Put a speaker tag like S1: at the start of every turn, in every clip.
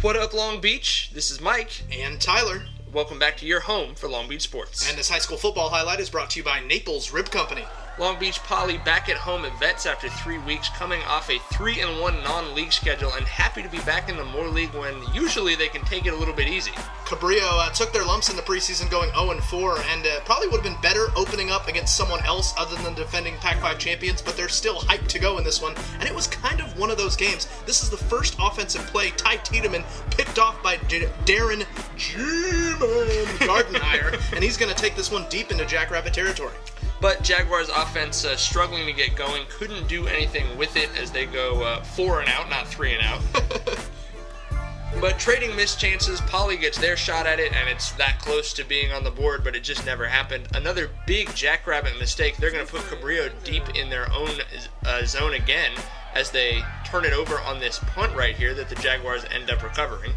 S1: What up, Long Beach? This is Mike.
S2: And Tyler.
S1: Welcome back to your home for Long Beach sports.
S2: And this high school football highlight is brought to you by Naples Rib Company.
S1: Long Beach Poly back at home at Vets after 3 weeks, coming off a 3-1 non-league schedule, and happy to be back in the Moore League when usually they can take it a little bit easy.
S2: Cabrillo took their lumps in the preseason going 0-4, and probably would have been better opening up against someone else other than defending Pac-5 champions, but they're still hyped to go in this one, and it was kind of one of those games. This is the first offensive play Ty Tiedemann picked off by Darren G-Man Gardenhire, and he's going to take this one deep into Jackrabbit territory.
S1: But Jaguars offense struggling to get going, couldn't do anything with it as they go 4 and out, not 3 and out. But trading missed chances, Poly gets their shot at it, and it's that close to being on the board, but it just never happened. Another big Jackrabbit mistake. They're going to put Cabrillo deep in their own zone again as they turn it over on this punt right here that the Jaguars end up recovering.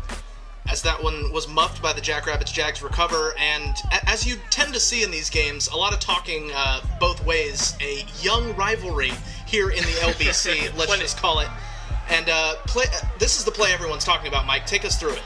S2: As that one was muffed by the Jackrabbits, Jags recover, and as you tend to see in these games, a lot of talking both ways. A young rivalry here in the LBC, let's just call it. And this is the play everyone's talking about, Mike. Take us through it.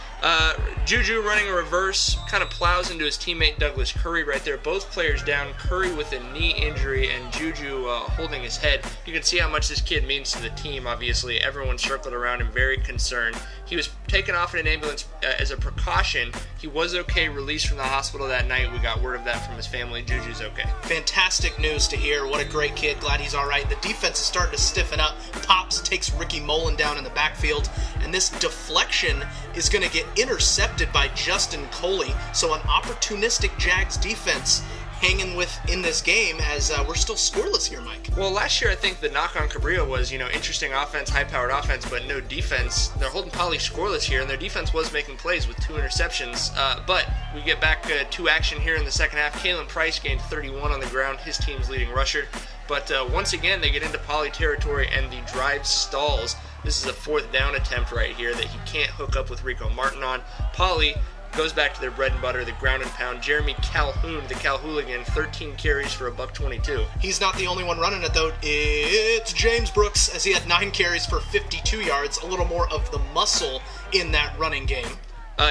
S1: Juju running a reverse, kind of plows into his teammate Douglas Curry right there. Both players down, Curry with a knee injury and Juju holding his head. You can see how much this kid means to the team, obviously. Everyone circled around him, very concerned. He was taken off in an ambulance as a precaution. He was okay, released from the hospital that night. We got word of that from his family. Juju's okay.
S2: Fantastic news to hear. What a great kid. Glad he's all right. The defense is starting to stiffen up. Pops takes Ricky Mullen down in the backfield, and this deflection is going to get intercepted by Justin Coley. So an opportunistic Jags defense hanging with in this game as we're still scoreless here, Mike.
S1: Well, last year I think the knock on Cabrillo was, interesting offense, high-powered offense, but no defense. They're holding Poly scoreless here, and their defense was making plays with 2 interceptions. But we get back to action here in the second half. Kalen Price gained 31 on the ground, his team's leading rusher. But once again, they get into Poly territory, and the drive stalls. This is a 4th down attempt right here that he can't hook up with Rico Martin on. Poly goes back to their bread and butter, the ground and pound. Jeremy Calhoun, the Calhooligan, 13 carries for $122.
S2: He's not the only one running it, though. It's James Brooks, as he had 9 carries for 52 yards, a little more of the muscle in that running game.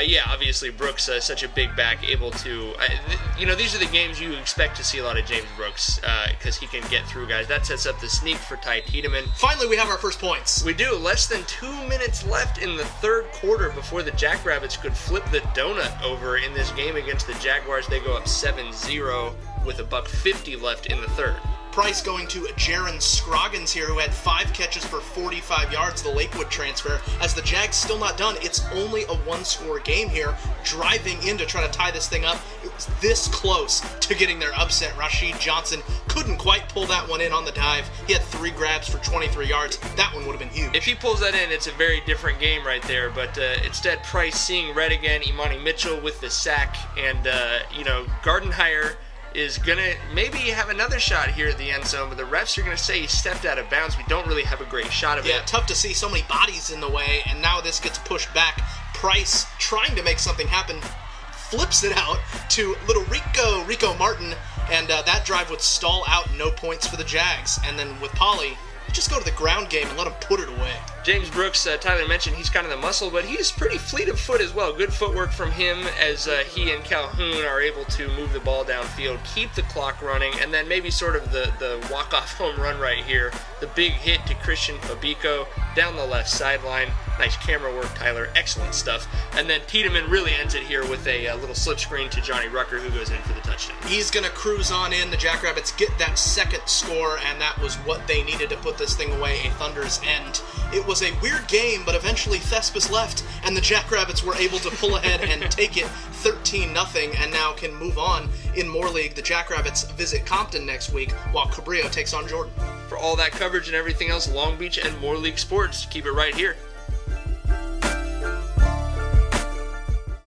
S1: Yeah, obviously Brooks, such a big back, able to, these are the games you expect to see a lot of James Brooks, because he can get through guys. That sets up the sneak for Ty Tiedemann.
S2: Finally, we have our first points.
S1: We do. Less than 2 minutes left in the third quarter before the Jackrabbits could flip the donut over in this game against the Jaguars. They go up 7-0 with $150 left in the third.
S2: Price going to Jaron Scroggins here, who had 5 catches for 45 yards, the Lakewood transfer. As the Jags still not done, it's only a 1-score game here, driving in to try to tie this thing up. It was this close to getting their upset. Rashid Johnson couldn't quite pull that one in on the dive. He had 3 grabs for 23 yards. That one would have been huge.
S1: If he pulls that in, it's a very different game right there, but instead Price seeing red again, Imani Mitchell with the sack, and, Gardenhire is going to maybe have another shot here at the end zone, but the refs are going to say he stepped out of bounds. We don't really have a great shot of it.
S2: Yeah, tough to see so many bodies in the way, and now this gets pushed back. Price, trying to make something happen, flips it out to little Rico Martin, and that drive would stall out, no points for the Jags. And then with Poly, just go to the ground game and let him put it away.
S1: James Brooks, Tyler mentioned he's kind of the muscle, but he's pretty fleet of foot as well. Good footwork from him as he and Calhoun are able to move the ball downfield, keep the clock running, and then maybe sort of the walk-off home run right here. The big hit to Christian Fabico down the left sideline. Nice camera work, Tyler. Excellent stuff. And then Tiedemann really ends it here with a little slip screen to Johnny Rucker, who goes in for the touchdown.
S2: He's going to cruise on in. The Jackrabbits get that second score, and that was what they needed to put this thing away, a thunder's end. It was a weird game, but eventually Thespis left, and the Jackrabbits were able to pull ahead and take it 13-0, and now can move on in Moore League. The Jackrabbits visit Compton next week, while Cabrillo takes on Jordan.
S1: For all that coverage and everything else, Long Beach and Moore League sports, keep it right here.